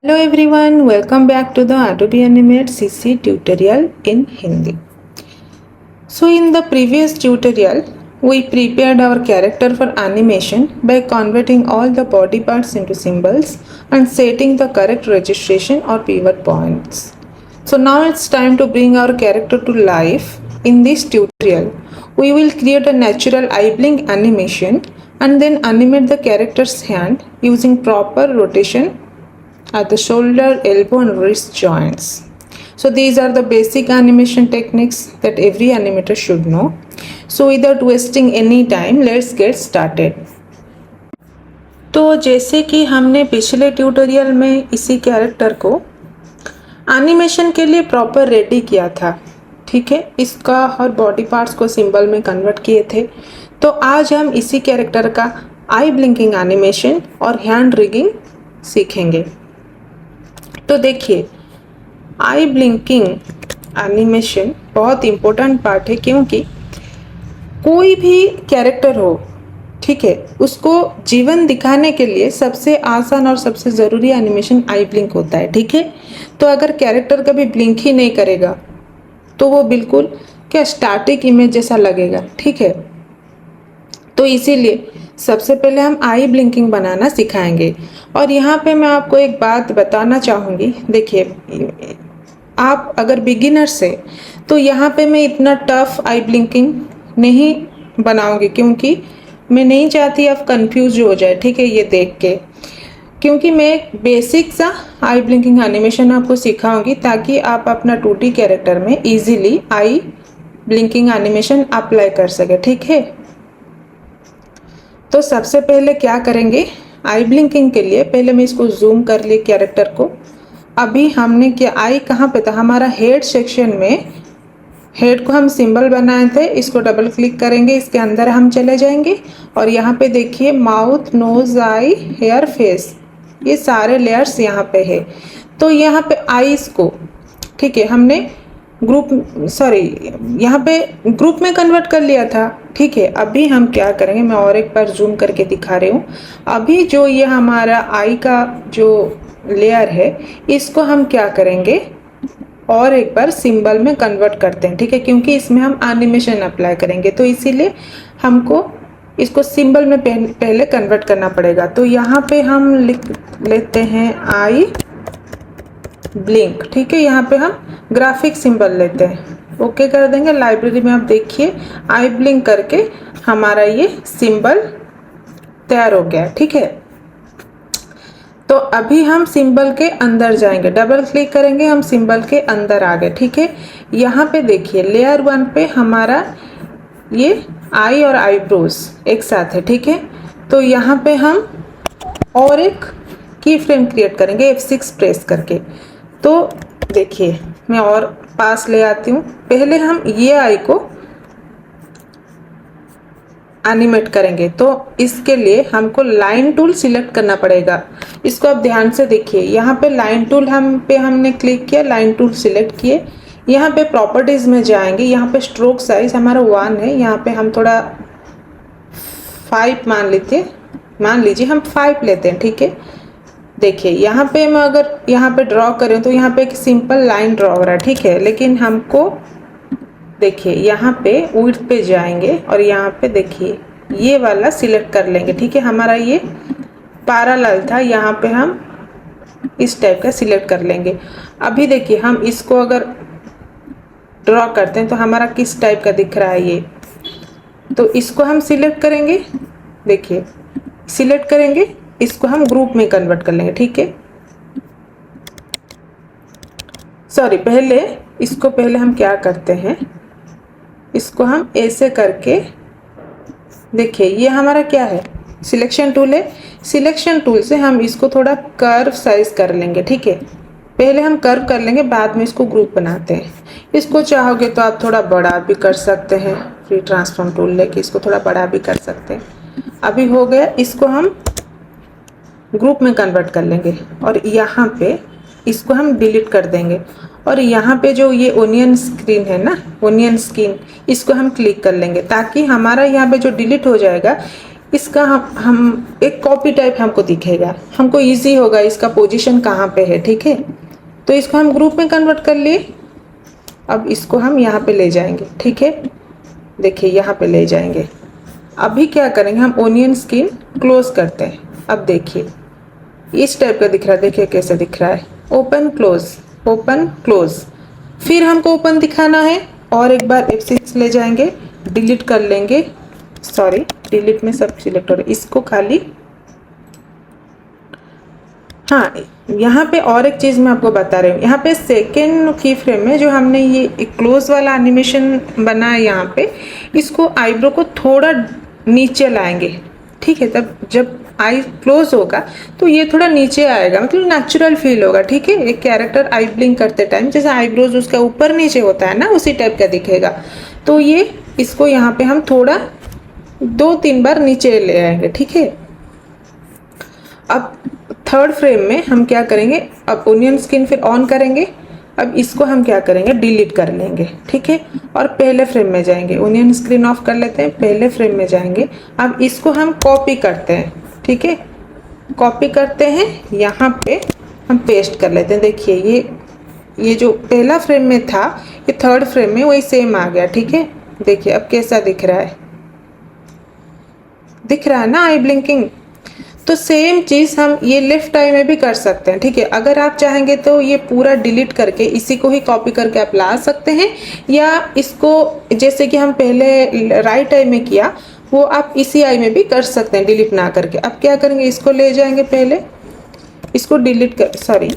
Hello everyone, welcome back to the Adobe Animate CC tutorial in Hindi. So in the previous tutorial, we prepared our character for animation by converting all the body parts into symbols and setting the correct registration or pivot points. So now it's time to bring our character to life. In this tutorial, we will create a natural eye blink animation and then animate the character's hand using proper rotation at the shoulder, elbow and wrist joints. So these are the basic animation techniques that every animator should know. So without wasting any time, let's get started. तो जैसे कि हमने पिछले tutorial में इसी character को animation के लिए प्रॉपर रेडी किया था, ठीक है, इसका हर बॉडी पार्ट्स को सिंबल में कन्वर्ट किए थे। तो आज हम इसी कैरेक्टर का आई ब्लिंकिंग एनिमेशन और हैंड रिगिंग सीखेंगे। तो देखिए, आई ब्लिंकिंग एनिमेशन बहुत इम्पोर्टेंट पार्ट है, क्योंकि कोई भी कैरेक्टर हो, ठीक है, उसको जीवन दिखाने के लिए सबसे आसान और सबसे ज़रूरी एनिमेशन आई ब्लिंक होता है, ठीक है। तो अगर कैरेक्टर कभी ब्लिंक ही नहीं करेगा तो वो बिल्कुल क्या स्टैटिक इमेज जैसा लगेगा, ठीक है। तो इसीलिए सबसे पहले हम आई ब्लिंकिंग बनाना सिखाएंगे। और यहाँ पे मैं आपको एक बात बताना चाहूँगी। देखिए, आप अगर बिगिनर से, तो यहाँ पे मैं इतना टफ आई ब्लिंकिंग नहीं बनाऊँगी, क्योंकि मैं नहीं चाहती आप कंफ्यूज हो जाए, ठीक है, ये देख के। क्योंकि मैं बेसिक सा आई ब्लिंकिंग एनिमेशन आपको सिखाऊंगी ताकि आप अपना 2D कैरेक्टर में इजीली आई ब्लिंकिंग एनिमेशन अप्लाई कर सके, ठीक है। तो सबसे पहले क्या करेंगे, आई ब्लिंकिंग के लिए पहले मैं इसको जूम कर लिए कैरेक्टर को। अभी हमने क्या, आई कहाँ पे था, हमारा हेड सेक्शन में हेड को हम सिंबल बनाए थे। इसको डबल क्लिक करेंगे, इसके अंदर हम चले जाएंगे और यहाँ पे देखिए माउथ, नोज, आई, हेयर, फेस, ये सारे लेयर्स यहाँ पे है। तो यहाँ पे आईज को, ठीक है, हमने यहाँ पे ग्रुप में कन्वर्ट कर लिया था, ठीक है। अभी हम क्या करेंगे, मैं और एक बार जूम करके दिखा रही हूँ। अभी जो ये हमारा आई का जो लेयर है, इसको हम क्या करेंगे, और एक बार सिंबल में कन्वर्ट करते हैं, ठीक है, क्योंकि इसमें हम एनिमेशन अप्लाई करेंगे। तो इसीलिए हमको इसको सिंबल में पहले कन्वर्ट करना पड़ेगा। तो यहाँ पे हम लिख लेते हैं आई ब्लिंक, ठीक है। यहाँ पे हम ग्राफिक सिंबल लेते हैं, ओके कर देंगे। लाइब्रेरी में आप देखिए आई ब्लिंक करके हमारा ये सिंबल तैयार हो गया, ठीक है। तो अभी हम सिंबल के अंदर जाएंगे, डबल क्लिक करेंगे, हम सिंबल के अंदर आ गए, ठीक है। यहाँ पे देखिए लेयर 1 पे हमारा ये आई और आईब्रोज एक साथ है, ठीक है। तो यहाँ पे हम और एक की फ्रेम क्रिएट करेंगे F6 प्रेस करके। तो देखिए, मैं और पास ले आती हूँ। पहले हम ये आई को एनिमेट करेंगे, तो इसके लिए हमको लाइन टूल सिलेक्ट करना पड़ेगा। इसको आप ध्यान से देखिए, यहाँ पे लाइन टूल हमने क्लिक किया, लाइन टूल सिलेक्ट किए। यहाँ पे प्रॉपर्टीज में जाएंगे, यहाँ पे स्ट्रोक साइज हमारा 1 है, यहाँ पे हम थोड़ा 5 मान लीजिए हम 5 लेते हैं, ठीक है। देखिए यहाँ पे मैं अगर यहाँ पे ड्रॉ करें तो यहाँ पे एक सिंपल लाइन ड्रॉ हो रहा है, ठीक है। लेकिन हमको देखिए यहाँ पे विड्थ पे जाएंगे और यहाँ पे देखिए ये वाला सिलेक्ट कर लेंगे, ठीक है। हमारा ये पैरेलल था, यहाँ पे हम इस टाइप का सिलेक्ट कर लेंगे। अभी देखिए हम इसको अगर ड्रॉ करते हैं तो हमारा किस टाइप का दिख रहा है ये। तो इसको हम सिलेक्ट करेंगे, देखिए सिलेक्ट करेंगे, इसको हम ग्रुप में कन्वर्ट कर लेंगे, ठीक है। सॉरी, पहले हम क्या करते हैं, इसको हम ऐसे करके, देखिए ये हमारा क्या है, सिलेक्शन टूल है। सिलेक्शन टूल से हम इसको थोड़ा कर्व साइज कर लेंगे, ठीक है। पहले हम कर्व कर लेंगे, बाद में इसको ग्रुप बनाते हैं। इसको चाहोगे तो आप थोड़ा बड़ा भी कर सकते हैं, फ्री ट्रांसफॉर्म टूल लेके इसको थोड़ा बड़ा भी कर सकते हैं। अभी हो गया, इसको हम ग्रुप में कन्वर्ट कर लेंगे और यहाँ पे इसको हम डिलीट कर देंगे। और यहाँ पे जो ये ओनियन स्क्रीन है ना, ओनियन स्किन, इसको हम क्लिक कर लेंगे ताकि हमारा यहाँ पे जो डिलीट हो जाएगा, इसका हम एक कॉपी टाइप हमको दिखेगा, हमको इजी होगा इसका पोजीशन कहाँ पे है, ठीक है। तो इसको हम ग्रुप में कन्वर्ट कर लिए। अब इसको हम यहाँ पे ले जाएंगे, ठीक है, देखिए यहाँ पे ले जाएंगे। अभी क्या करेंगे, हम ओनियन स्किन क्लोज करते हैं। अब देखिए इस टाइप का दिख रहा है, देखिए कैसे दिख रहा है, ओपन क्लोज ओपन क्लोज। फिर हमको ओपन दिखाना है और एक बार F6 ले जाएंगे, डिलीट कर लेंगे, सॉरी डिलीट में सब सिलेक्ट हो रहा है, इसको खाली। हाँ, यहाँ पे और एक चीज़ मैं आपको बता रही हूँ, यहाँ पे सेकेंड की फ्रेम में जो हमने ये क्लोज वाला एनिमेशन बनाया, यहाँ पे इसको आईब्रो को थोड़ा नीचे लाएंगे, ठीक है। तब जब आई क्लोज होगा तो ये थोड़ा नीचे आएगा, मतलब नेचुरल फील होगा, ठीक है। एक कैरेक्टर आई ब्लिंक करते टाइम जैसे आईब्रोज उसका ऊपर नीचे होता है ना, उसी टाइप का दिखेगा। तो ये इसको यहाँ पे हम थोड़ा 2-3 बार नीचे ले आएंगे, ठीक है। अब थर्ड फ्रेम में हम क्या करेंगे, अब ओनियन स्किन फिर ऑन करेंगे। अब इसको हम क्या करेंगे, डिलीट कर लेंगे, ठीक है। और पहले फ्रेम में जाएंगे, ओनियन स्क्रीन ऑफ कर लेते हैं, पहले फ्रेम में जाएंगे। अब इसको हम कॉपी करते हैं, ठीक है, कॉपी करते हैं, यहाँ पे हम पेस्ट कर लेते हैं। देखिए ये जो पहला फ्रेम में था ये थर्ड फ्रेम में वही सेम आ गया, ठीक है। देखिए अब कैसा दिख रहा है, दिख रहा है ना आई ब्लिंकिंग। तो सेम चीज़ हम ये लेफ्ट आई में भी कर सकते हैं, ठीक है। अगर आप चाहेंगे तो ये पूरा डिलीट करके इसी को ही कॉपी करके आप ला सकते हैं, या इसको जैसे कि हम पहले राइट आई में किया वो आप इसी आई में भी कर सकते हैं डिलीट ना करके। अब क्या करेंगे, इसको ले जाएंगे, पहले इसको डिलीट कर, सॉरी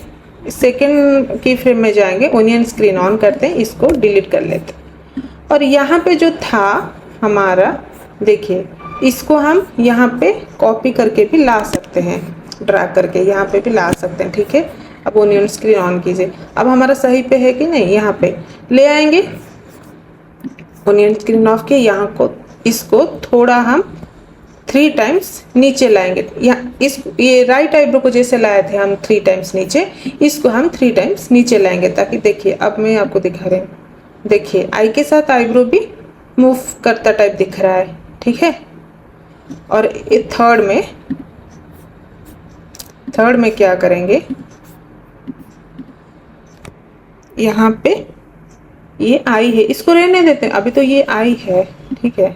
सेकेंड की फ्रेम में जाएंगे, ओनियन स्क्रीन ऑन करते हैं, इसको डिलीट कर लेते हैं। और यहाँ पे जो था हमारा, देखिए इसको हम यहाँ पे कॉपी करके भी ला सकते हैं, ड्रैग करके यहाँ पे भी ला सकते हैं, ठीक है। अब ओनियन स्क्रीन ऑन कीजिए, अब हमारा सही पे है कि नहीं, यहाँ पे ले आएंगे, ओनियन स्क्रीन ऑफ के यहाँ को, इसको थोड़ा हम 3 टाइम्स नीचे लाएंगे। ये राइट आईब्रो को जैसे लाए थे हम 3 टाइम्स नीचे, इसको हम 3 टाइम्स नीचे लाएंगे, ताकि देखिए अब मैं आपको दिखा रही हूँ, देखिए आई के साथ आईब्रो भी मूव करता टाइप दिख रहा है, ठीक है। और ये थर्ड में क्या करेंगे, यहाँ पे ये आई है, इसको रहने देते हैं, अभी तो ये आई है, ठीक है।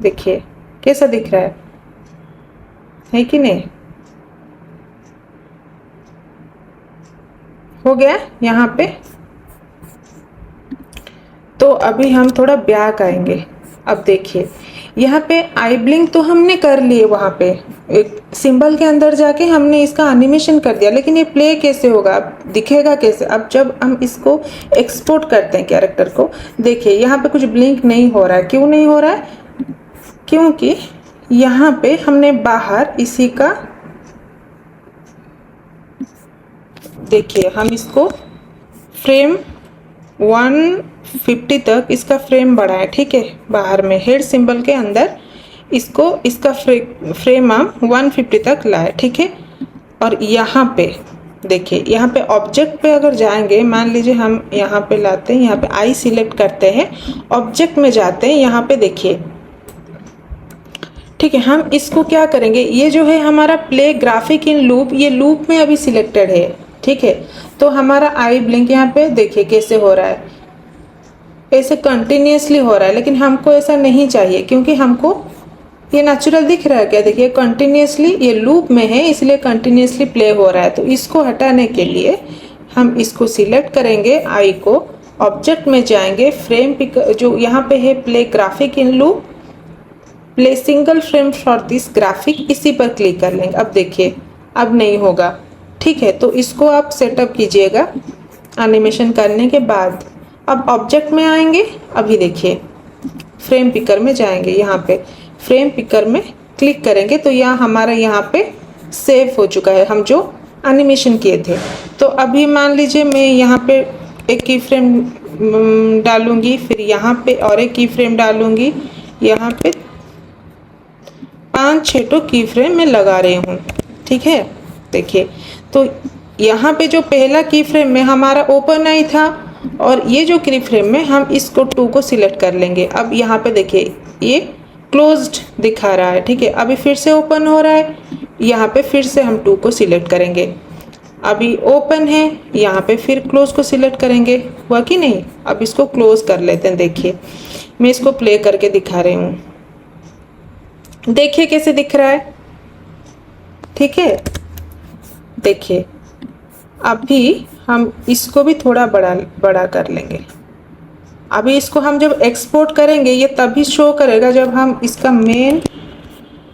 देखिए कैसा दिख रहा है कि नहीं, हो गया यहाँ पे। तो अभी हम थोड़ा बैक आएंगे। अब देखिए यहाँ पे आई ब्लिंक तो हमने कर लिए, वहाँ पे एक सिंबल के अंदर जाके हमने इसका एनिमेशन कर दिया, लेकिन ये प्ले कैसे होगा, अब दिखेगा कैसे। अब जब हम इसको एक्सपोर्ट करते हैं कैरेक्टर को, देखिए यहाँ पे कुछ ब्लिंक नहीं हो रहा है। क्यों नहीं हो रहा है, क्योंकि यहाँ पे हमने बाहर इसी का, देखिए हम इसको फ्रेम 150 तक इसका फ्रेम बढ़ाए, ठीक है। बाहर में हेड सिंबल के अंदर इसका फ्रेम हम 150 तक लाए, ठीक है। और यहाँ पे देखिए, यहाँ पे ऑब्जेक्ट पे अगर जाएंगे, मान लीजिए हम यहाँ पे लाते हैं, यहाँ पे आई सिलेक्ट करते हैं, ऑब्जेक्ट में जाते हैं, यहाँ पे देखिए, ठीक है। हम इसको क्या करेंगे, ये जो है हमारा प्ले ग्राफिक इन लूप, ये लूप में अभी सिलेक्टेड है, ठीक है। तो हमारा आई ब्लिंक यहाँ पे देखिए कैसे हो रहा है, ऐसे कंटिन्यूसली हो रहा है, लेकिन हमको ऐसा नहीं चाहिए, क्योंकि हमको ये नेचुरल दिख रहा है क्या, देखिए कंटिन्यूसली ये लूप में है, इसलिए कंटिन्यूसली प्ले हो रहा है। तो इसको हटाने के लिए हम इसको सिलेक्ट करेंगे, आई को, ऑब्जेक्ट में जाएंगे, फ्रेम पिक जो यहाँ पे है play graphic in loop, play single frame for this graphic, इसी पर क्लिक कर लेंगे। अब देखिए अब नहीं होगा, ठीक है। तो इसको आप सेटअप कीजिएगा एनिमेशन करने के बाद। अब ऑब्जेक्ट में आएंगे, अभी देखिए फ्रेम पिकर में जाएंगे, यहाँ पे फ्रेम पिकर में क्लिक करेंगे तो यहाँ हमारा यहाँ पे सेव हो चुका है हम जो एनिमेशन किए थे। तो अभी मान लीजिए मैं यहाँ पे एक की फ्रेम डालूंगी, फिर यहाँ पे और एक की फ्रेम डालूंगी, यहाँ पे 5-6 तो की फ्रेम मैं लगा रही हूँ, ठीक है। देखिए तो यहाँ पे जो पहला की फ्रेम में हमारा ओपन आई था, और ये जो की फ्रेम में हम इसको 2 को सिलेक्ट कर लेंगे। अब यहाँ पे देखिए ये क्लोज्ड दिखा रहा है, ठीक है। अभी फिर से ओपन हो रहा है, यहाँ पे फिर से हम 2 को सिलेक्ट करेंगे। अभी ओपन है, यहाँ पे फिर क्लोज को सिलेक्ट करेंगे, हुआ कि नहीं। अब इसको क्लोज कर लेते हैं। देखिए मैं इसको प्ले करके दिखा रही हूँ, देखिए कैसे दिख रहा है, ठीक है। देखिए अभी हम इसको भी थोड़ा बड़ा कर लेंगे। अभी इसको हम जब एक्सपोर्ट करेंगे ये तभी शो करेगा जब हम इसका मेन,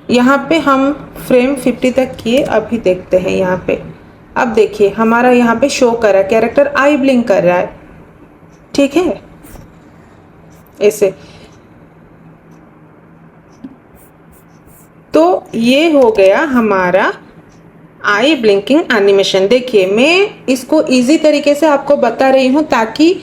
यहाँ पे हम फ्रेम 50 तक किए। अभी देखते हैं यहाँ पे, अब देखिए हमारा यहाँ पे शो कर रहा है, कैरेक्टर आई ब्लिंक कर रहा है, ठीक है। ऐसे तो ये हो गया हमारा आई ब्लिंकिंग एनिमेशन। देखिए मैं इसको इजी तरीके से आपको बता रही हूँ ताकि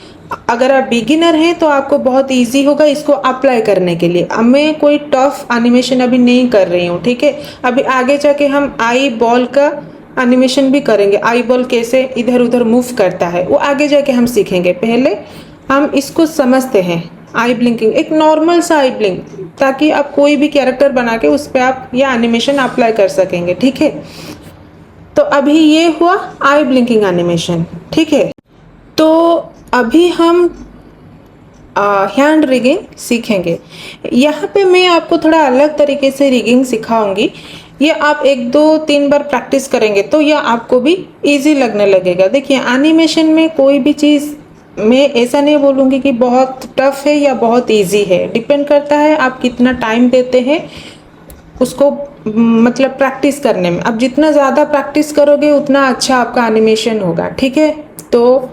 अगर आप बिगिनर हैं तो आपको बहुत इजी होगा इसको अप्लाई करने के लिए। अब मैं कोई टफ एनिमेशन अभी नहीं कर रही हूँ, ठीक है। अभी आगे जाके हम आई बॉल का एनिमेशन भी करेंगे, आई बॉल कैसे इधर उधर मूव करता है वो आगे जाके हम सीखेंगे। पहले हम इसको समझते हैं, आई ब्लिंकिंग एक नॉर्मल सा आई ब्लिंक, ताकि आप कोई भी कैरेक्टर बना के उस पर आप यह एनिमेशन अप्लाई कर सकेंगे, ठीक है। तो अभी ये हुआ आई ब्लिंकिंग एनिमेशन, ठीक है। तो अभी हम हैंड रिगिंग सीखेंगे। यहाँ पे मैं आपको थोड़ा अलग तरीके से रिगिंग सिखाऊंगी। ये आप 1-2-3 बार प्रैक्टिस करेंगे तो यह आपको भी इजी लगने लगेगा। देखिए एनिमेशन में कोई भी चीज़ मैं ऐसा नहीं बोलूँगी कि बहुत टफ है या बहुत इजी है, डिपेंड करता है आप कितना टाइम देते हैं उसको, मतलब प्रैक्टिस करने में। अब जितना ज़्यादा प्रैक्टिस करोगे उतना अच्छा आपका एनिमेशन होगा, ठीक है। तो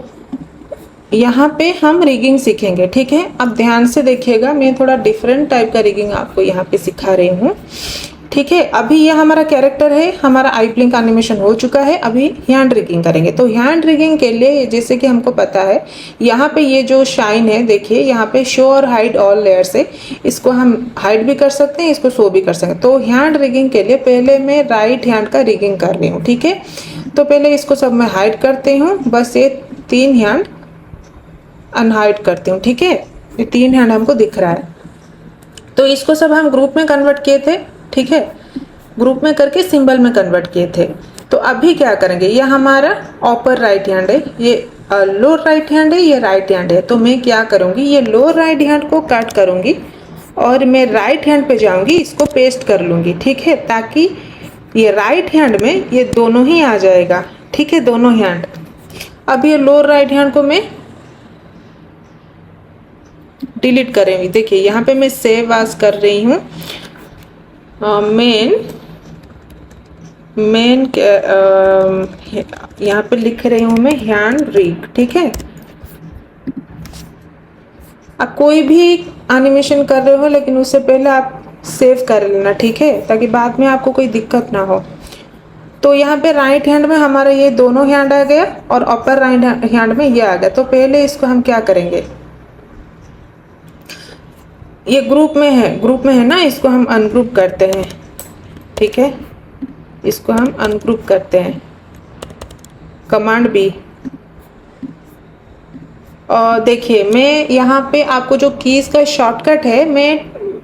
यहाँ पे हम रिगिंग सीखेंगे, ठीक है। अब ध्यान से देखिएगा, मैं थोड़ा डिफरेंट टाइप का रिगिंग आपको यहाँ पे सिखा रही हूँ, ठीक है। अभी ये हमारा कैरेक्टर है, हमारा आई ब्लिंक एनिमेशन हो चुका है। अभी हैंड रिगिंग करेंगे। तो हैंड रिगिंग के लिए जैसे कि हमको पता है यहाँ पे ये जो शाइन है, देखिए यहाँ पे शो और हाइड ऑल लेयर्स है, इसको हम हाइड भी कर सकते हैं, इसको शो भी कर सकते हैं। तो हैंड रिगिंग के लिए पहले मैं राइट हैंड का रिगिंग कर रही हूँ, ठीक है। तो पहले इसको सब मैं हाइड करती हूँ, बस ये 3 हैंड अनहाइड करती हूँ, ठीक है। ये 3 हैंड हमको दिख रहा है। तो इसको सब हम ग्रुप में कन्वर्ट किए थे, ठीक है, ग्रुप में करके सिंबल में कन्वर्ट किए थे। तो अभी क्या करेंगे, ये हमारा अपर राइट हैंड है, ये लोअर राइट हैंड है, ये राइट हैंड है। तो मैं क्या करूँगी, ये लोअर राइट हैंड को कट करूँगी और मैं राइट हैंड पे जाऊँगी, इसको पेस्ट कर लूँगी, ठीक है, ताकि ये राइट हैंड में ये दोनों ही आ जाएगा, ठीक है, दोनों हैंड। अब ये लोअर राइट हैंड को मैं डिलीट करेंगी। देखिए यहाँ पे मैं सेव एज कर रही हूँ, मेन यहाँ पे लिख रही हूँ मैं हैंड रिग, ठीक है। आप कोई भी एनिमेशन कर रहे हो लेकिन उससे पहले आप सेव कर लेना, ठीक है, ताकि बाद में आपको कोई दिक्कत ना हो। तो यहाँ पे राइट हैंड में हमारा ये दोनों हैंड आ गया और अपर राइट हैंड में ये आ गया। तो पहले इसको हम क्या करेंगे, ये ग्रुप में है ना, इसको हम अनग्रुप करते हैं, ठीक है। इसको हम अनग्रुप करते हैं, कमांड बी। और देखिए मैं यहाँ पे आपको जो कीज़ का शॉर्टकट है, मैं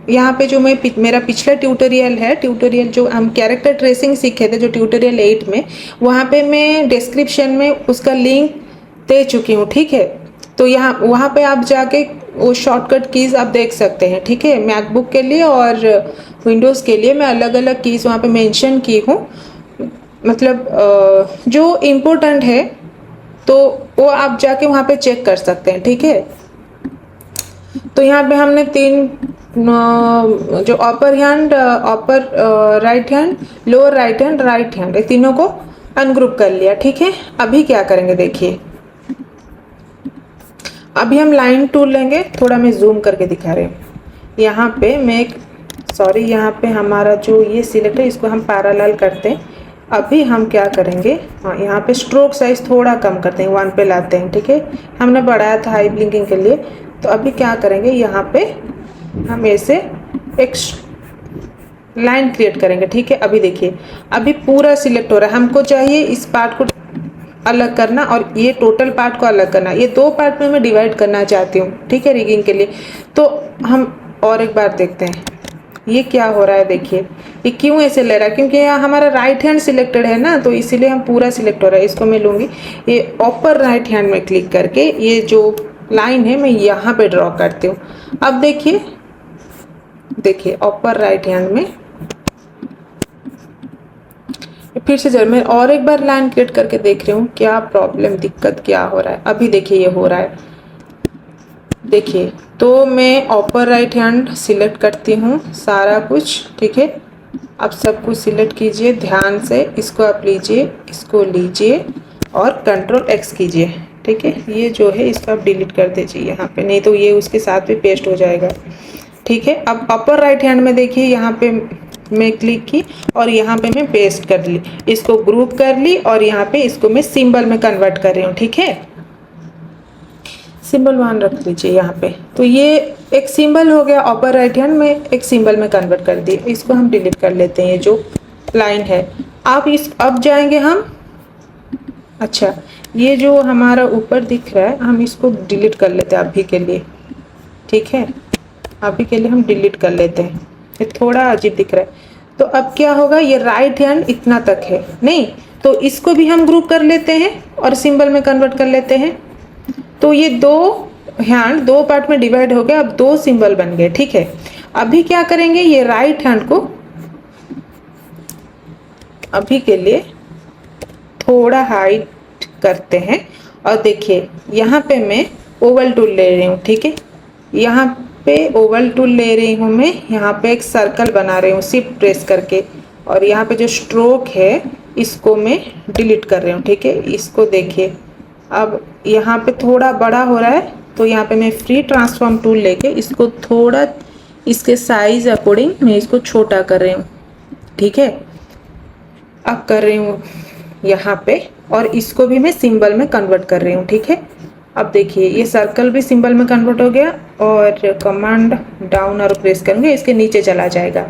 यहाँ पे जो मेरा पिछला ट्यूटोरियल जो हम कैरेक्टर ट्रेसिंग सीखे थे, जो ट्यूटोरियल 8 में, वहाँ पे मैं डिस्क्रिप्शन में उसका लिंक दे चुकी हूँ, ठीक है। तो वहाँ पे आप जाके वो शॉर्टकट कीज़ आप देख सकते हैं, ठीक है। मैकबुक के लिए और विंडोज़ के लिए मैं अलग अलग कीज़ वहाँ पे मेंशन की हूँ, मतलब जो इम्पोर्टेंट है तो वो आप जाके वहाँ पे चेक कर सकते हैं, ठीक है। तो यहाँ पे हमने 3 जो upper hand, upper right hand, lower right hand, ये तीनों को अनग्रुप कर लिया, ठीक है। अभी क्या करेंगे, देखिए अभी हम लाइन टूल लेंगे, थोड़ा मैं जूम करके दिखा रही हूँ। यहाँ पे मैं यहाँ पे हमारा जो ये सिलेक्ट है इसको हम पैरेलल करते हैं। अभी हम क्या करेंगे, हाँ यहाँ पे स्ट्रोक साइज थोड़ा कम करते हैं, 1 पे लाते हैं, ठीक है। हमने बढ़ाया था हाई ब्लिंकिंग के लिए। तो अभी क्या करेंगे, यहाँ पे हम ऐसे एक लाइन क्रिएट करेंगे, ठीक है। अभी देखिए अभी पूरा सिलेक्ट हो रहा है, हमको चाहिए इस पार्ट को अलग करना और ये टोटल पार्ट को अलग करना। ये 2 पार्ट में मैं डिवाइड करना चाहती हूँ, ठीक है, रिगिंग के लिए। तो हम और एक बार देखते हैं, ये क्या हो रहा है देखिए, ये क्यों ऐसे ले रहा है, क्योंकि यहाँ हमारा राइट हैंड सिलेक्टेड है ना, तो इसीलिए हम पूरा सिलेक्ट हो रहा है। इसको मैं लूँगी ये अपर राइट हैंड में क्लिक करके ये जो लाइन है मैं यहाँ पे ड्रॉ करती हूँ। अब देखिए देखिए अपर राइट हैंड में फिर से जब मैं और एक बार लाइन क्रिएट करके देख रही हूँ क्या प्रॉब्लम दिक्कत क्या हो रहा है। अभी देखिए ये हो रहा है, देखिए तो मैं अपर राइट हैंड सिलेक्ट करती हूँ सारा कुछ, ठीक है। अब सब कुछ सिलेक्ट कीजिए ध्यान से, इसको आप लीजिए, इसको लीजिए और कंट्रोल एक्स कीजिए, ठीक है। ये जो है इसको आप डिलीट कर दीजिए यहाँ पे, नहीं तो ये उसके साथ भी पेस्ट हो जाएगा, ठीक है। अब अपर राइट हैंड में देखिए यहाँ पे मैं क्लिक की और यहाँ पे मैं पेस्ट कर ली, इसको ग्रुप कर ली और यहाँ पे इसको मैं सिंबल में कन्वर्ट कर रही हूँ, ठीक है। सिंबल 1 रख लीजिए यहाँ पे, तो ये एक सिंबल हो गया, अपर राइट हैंड में एक सिंबल में कन्वर्ट कर दिए। इसको हम डिलीट कर लेते हैं, ये जो लाइन है। अब जाएंगे हम, अच्छा ये जो हमारा ऊपर दिख रहा है हम इसको डिलीट कर लेते हैं अभी के लिए, ठीक है। अभी के लिए हम डिलीट कर लेते हैं, ये थोड़ा अजीब दिख रहा है। तो अब क्या होगा, ये राइट हैंड इतना तक है नहीं, तो इसको भी हम ग्रुप कर लेते हैं और सिंबल में कन्वर्ट कर लेते हैं। तो ये दो हैंड दो पार्ट में डिवाइड हो गया, अब दो सिंबल बन गए, ठीक है। अभी क्या करेंगे, ये राइट हैंड को अभी के लिए थोड़ा हाइट करते हैं और देखिए यहाँ पे मैं ओवल टूल ले रही हूँ, ठीक है। यहाँ पे ओवल टूल ले रही हूँ मैं, यहाँ पे एक सर्कल बना रही हूँ शिफ्ट प्रेस करके, और यहाँ पे जो स्ट्रोक है इसको मैं डिलीट कर रही हूँ, ठीक है। इसको देखिए अब यहाँ पे थोड़ा बड़ा हो रहा है, तो यहाँ पे मैं फ्री ट्रांसफॉर्म टूल लेके इसको थोड़ा इसके साइज अकॉर्डिंग मैं इसको छोटा कर रही हूँ, ठीक है। अब कर रही हूँ यहाँ पे और इसको भी मैं सिंबल में कन्वर्ट कर रही हूँ, ठीक है। अब देखिए ये सर्कल भी सिंबल में कन्वर्ट हो गया और कमांड डाउन और प्रेस करेंगे इसके नीचे चला जाएगा।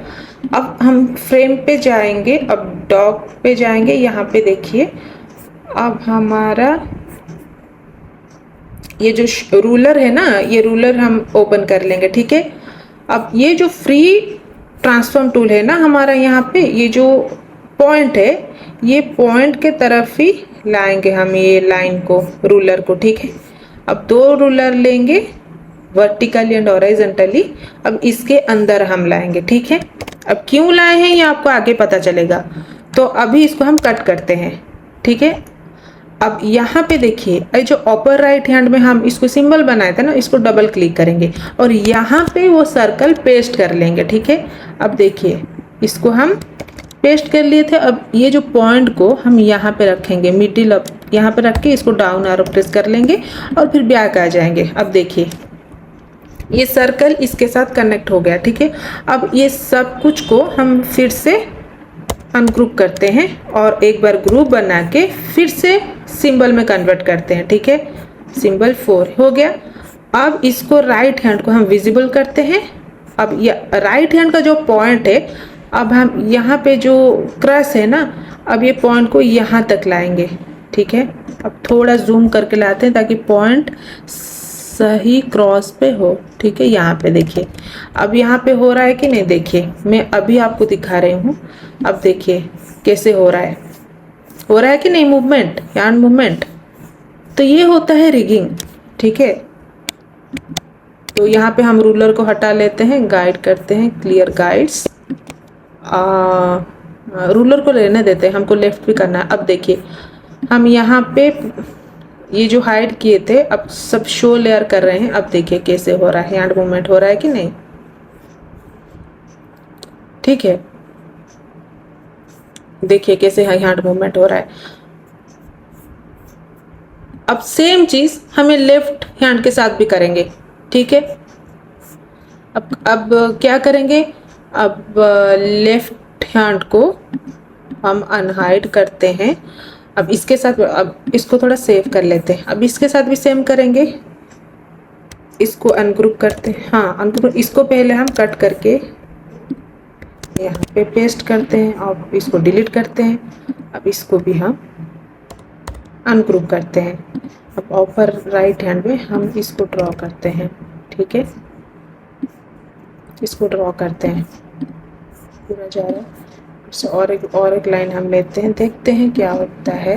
अब हम फ्रेम पे जाएंगे, अब डॉग पे जाएंगे, यहाँ पे देखिए अब हमारा ये जो रूलर है ना, ये रूलर हम ओपन कर लेंगे, ठीक है। अब ये जो फ्री ट्रांसफॉर्म टूल है ना हमारा, यहाँ पे ये जो पॉइंट है ये पॉइंट के तरफ ही लाएंगे हम ये लाइन को, रूलर को, ठीक है। अब दो रूलर लेंगे वर्टिकली एंड हॉरिजॉन्टली, अब इसके अंदर हम लाएंगे, ठीक है। अब क्यों लाए हैं ये आपको आगे पता चलेगा, तो अभी इसको हम कट करते हैं, ठीक है। अब यहाँ पे देखिए जो अपर राइट हैंड में हम इसको सिंबल बनाए थे ना, इसको डबल क्लिक करेंगे और यहाँ पे वो सर्कल पेस्ट कर लेंगे, ठीक है। अब देखिए इसको हम पेस्ट कर लिए थे, अब ये जो पॉइंट को हम यहाँ पे रखेंगे, मिडिल अप यहाँ पे रख के इसको डाउन एरो प्रेस कर लेंगे और फिर बैक आ जाएंगे। अब देखिए ये सर्कल इसके साथ कनेक्ट हो गया, ठीक है। अब ये सब कुछ को हम फिर से अनग्रुप करते हैं और एक बार ग्रुप बना के फिर से सिंबल में कन्वर्ट करते हैं, ठीक है। सिंबल 4 हो गया। अब इसको राइट हैंड को हम विजिबल करते हैं। अब ये राइट हैंड का जो पॉइंट है, अब हम यहाँ पे जो क्रॉस है ना, अब ये पॉइंट को यहाँ तक लाएंगे, ठीक है। अब थोड़ा जूम करके लाते हैं ताकि पॉइंट सही क्रॉस पे हो, ठीक है। यहाँ पे देखिए अब यहाँ पे हो रहा है कि नहीं, देखिए मैं अभी आपको दिखा रही हूँ। अब देखिए कैसे हो रहा है कि नहीं मूवमेंट, हैंड मूवमेंट। तो ये होता है रिगिंग, ठीक है। तो यहाँ पे हम रूलर को हटा लेते हैं, गाइड करते हैं क्लियर गाइड्स, रूलर को लेने देते हैं, हमको लेफ्ट भी करना है। अब देखिए हम यहाँ पे ये जो हाइड किए थे अब सब शो लेयर कर रहे हैं। अब देखिए कैसे हो रहा है, हैंड मूवमेंट हो रहा है कि नहीं, ठीक है। देखिए कैसे हैंड मूवमेंट हो रहा है। अब सेम चीज हमें लेफ्ट हैंड के साथ भी करेंगे, ठीक है। अब क्या करेंगे, अब लेफ्ट हैंड को हम अनहाइड करते हैं। अब इसके साथ, अब इसको थोड़ा सेव कर लेते हैं। अब इसके साथ भी सेम करेंगे, इसको अनग्रुप करते हैं, हाँ अनग्रुप। इसको पहले हम कट करके यहाँ पे पेस्ट करते हैं और इसको डिलीट करते हैं। अब इसको भी हम अनग्रुप करते हैं। अब अपर राइट हैंड में हम इसको ड्रॉ करते हैं, ठीक है। इसको ड्रॉ करते हैं। पूरा जा रहा है। तो और एक लाइन हम लेते हैं, देखते हैं क्या होता है।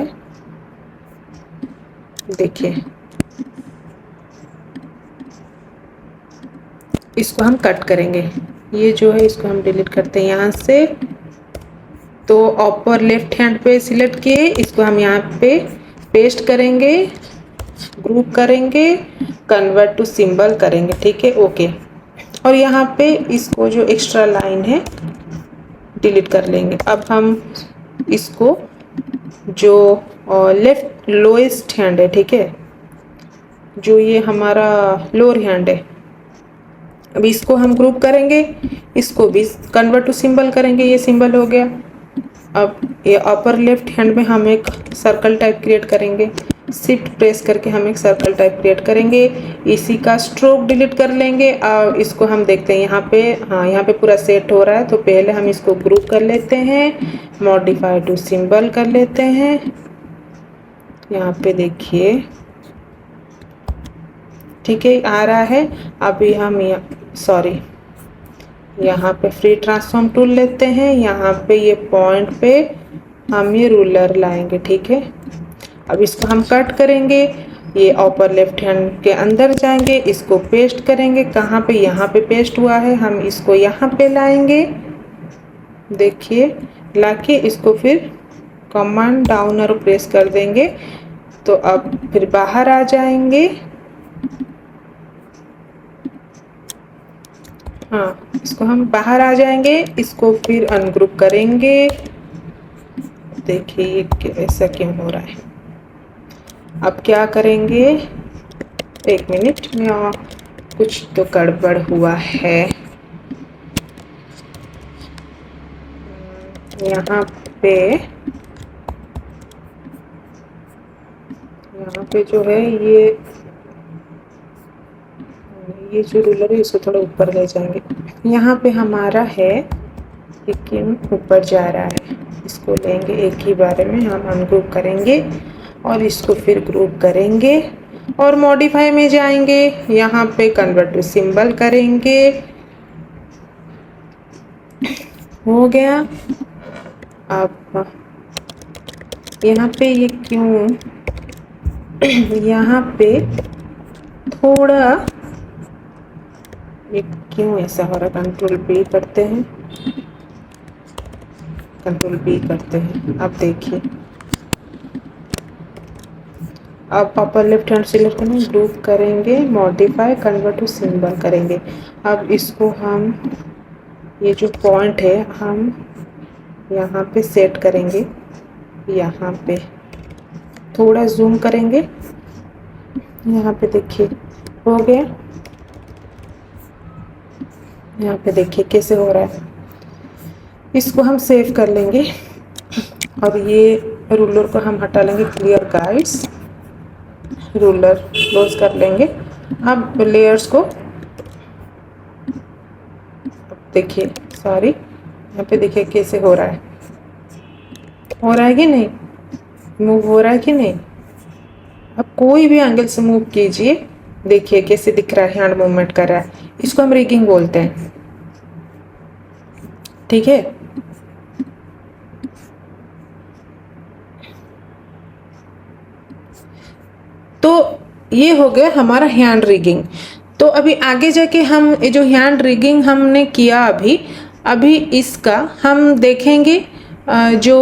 देखिए इसको हम कट करेंगे, ये जो है इसको हम डिलीट करते हैं यहाँ से। तो अपर लेफ्ट हैंड पे सिलेक्ट किए, इसको हम यहाँ पे पेस्ट करेंगे, ग्रुप करेंगे, कन्वर्ट टू सिंबल करेंगे, ठीक है, ओके। और यहाँ पे इसको जो एक्स्ट्रा लाइन है डिलीट कर लेंगे। अब हम इसको जो लेफ्ट लोएस्ट हैंड है, ठीक है, जो ये हमारा लोअर हैंड है, अब इसको हम ग्रुप करेंगे, इसको भी कन्वर्ट टू सिंबल करेंगे, ये सिंबल हो गया। अब ये अपर लेफ्ट हैंड में हम एक सर्कल टाइप क्रिएट करेंगे, शिफ्ट प्रेस करके हम एक सर्कल टाइप क्रिएट करेंगे, इसी का स्ट्रोक डिलीट कर लेंगे। और इसको हम देखते हैं यहाँ पे, हाँ यहाँ पे पूरा सेट हो रहा है। तो पहले हम इसको ग्रुप कर लेते हैं, मॉडिफाई टू सिंबल कर लेते हैं, यहाँ पे देखिए, ठीक है, आ रहा है। अभी हम यहाँ पे फ्री ट्रांसफॉर्म टूल लेते हैं, यहाँ पे ये पॉइंट पे हम ये रूलर लाएंगे, ठीक है। अब इसको हम कट करेंगे, ये अपर लेफ्ट हैंड के अंदर जाएंगे, इसको पेस्ट करेंगे, कहाँ पे, यहाँ पे पेस्ट हुआ है, हम इसको यहाँ पे लाएंगे, देखिए, लाके इसको फिर कमांड डाउन और प्रेस कर देंगे। तो अब फिर बाहर आ जाएंगे, हाँ इसको हम बाहर आ जाएंगे, इसको फिर अनग्रुप करेंगे। देखिए ये ऐसा क्यों हो रहा है। अब क्या करेंगे, एक मिनट में, और कुछ तो गड़बड़ हुआ है। यहाँ पे जो है ये जो रूलर है इसको थोड़ा ऊपर ले जाएंगे। यहाँ पे हमारा है लेकिन ऊपर जा रहा है, इसको लेंगे एक ही बारे में, हम अनग्रुप करेंगे और इसको फिर ग्रुप करेंगे और मॉडिफाई में जाएंगे, यहाँ पे कन्वर्ट टू सिंबल करेंगे, हो गया। अब यहाँ पे ये क्यों, यहाँ पे थोड़ा ये क्यों ऐसा हो रहा, कंट्रोल बी करते हैं, कंट्रोल बी करते हैं। अब देखिए, अब अपर लेफ्ट हैंड सिलेक्ट करेंगे, ग्रुप करेंगे, मॉडिफाई, कन्वर्ट टू सिंबल करेंगे। अब इसको हम ये जो पॉइंट है हम यहाँ पे सेट करेंगे, यहाँ पे थोड़ा जूम करेंगे, यहाँ पे देखिए हो गया। यहाँ पे देखिए कैसे हो रहा है। इसको हम सेव कर लेंगे और ये रूलर को हम हटा लेंगे, क्लियर गाइड्स, रूलर क्लोज कर लेंगे। अब लेयर्स को देखिए, सॉरी, यहाँ पे देखिए कैसे हो रहा है, हो रहा है कि नहीं, मूव हो रहा है कि नहीं। अब कोई भी एंगल से मूव कीजिए, देखिए कैसे दिख रहा है, हैंड मूवमेंट कर रहा है, इसको हम रिगिंग बोलते हैं, ठीक है। तो ये हो गया हमारा हैंड रिगिंग। तो अभी आगे जाके हम ये जो हैंड रिगिंग हमने किया अभी इसका हम देखेंगे जो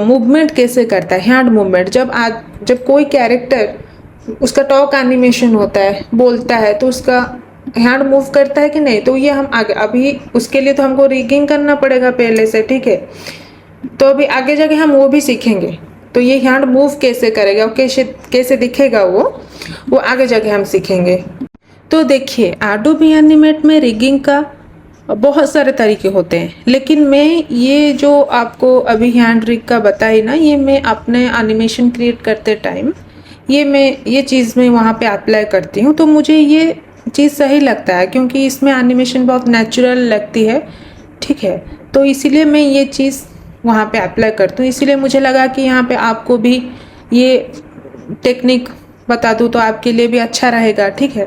मूवमेंट कैसे करता है, हैंड मूवमेंट। जब कोई कैरेक्टर उसका टॉक एनिमेशन होता है, बोलता है, तो उसका हैंड मूव करता है कि नहीं, तो ये हम आगे, अभी उसके लिए तो हमको रिगिंग करना पड़ेगा पहले से, ठीक है। तो अभी आगे जाके हम वो भी सीखेंगे, तो ये हैंड मूव कैसे करेगा, कैसे दिखेगा वो आगे जाके हम सीखेंगे। तो देखिए, एडोबी एनिमेट में रिगिंग का बहुत सारे तरीके होते हैं, लेकिन मैं ये जो आपको अभी हैंड रिग का बताई ना, ये मैं अपने एनिमेशन क्रिएट करते टाइम ये चीज़ मैं वहाँ पे अप्लाई करती हूँ। तो मुझे ये चीज़ सही लगता है क्योंकि इसमें एनिमेशन बहुत नेचुरल लगती है, ठीक है। तो इसीलिए मैं ये चीज़ वहाँ पे अप्लाई करती हूँ, इसीलिए मुझे लगा कि यहाँ पे आपको भी ये टेक्निक बता दूँ तो आपके लिए भी अच्छा रहेगा, ठीक है।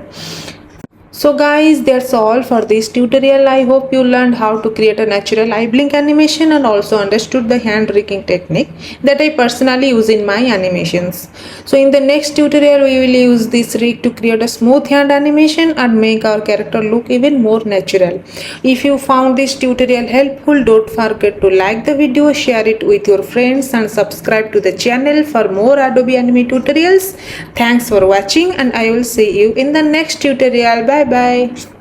So guys, that's all for this tutorial. I hope you learned how to create a natural eye blink animation and also understood the hand rigging technique that I personally use in my animations. So in the next tutorial, we will use this rig to create a smooth hand animation and make our character look even more natural. If you found this tutorial helpful, don't forget to like the video, share it with your friends and subscribe to the channel for more Adobe Anime tutorials. Thanks for watching and I will see you in the next tutorial. Bye bye.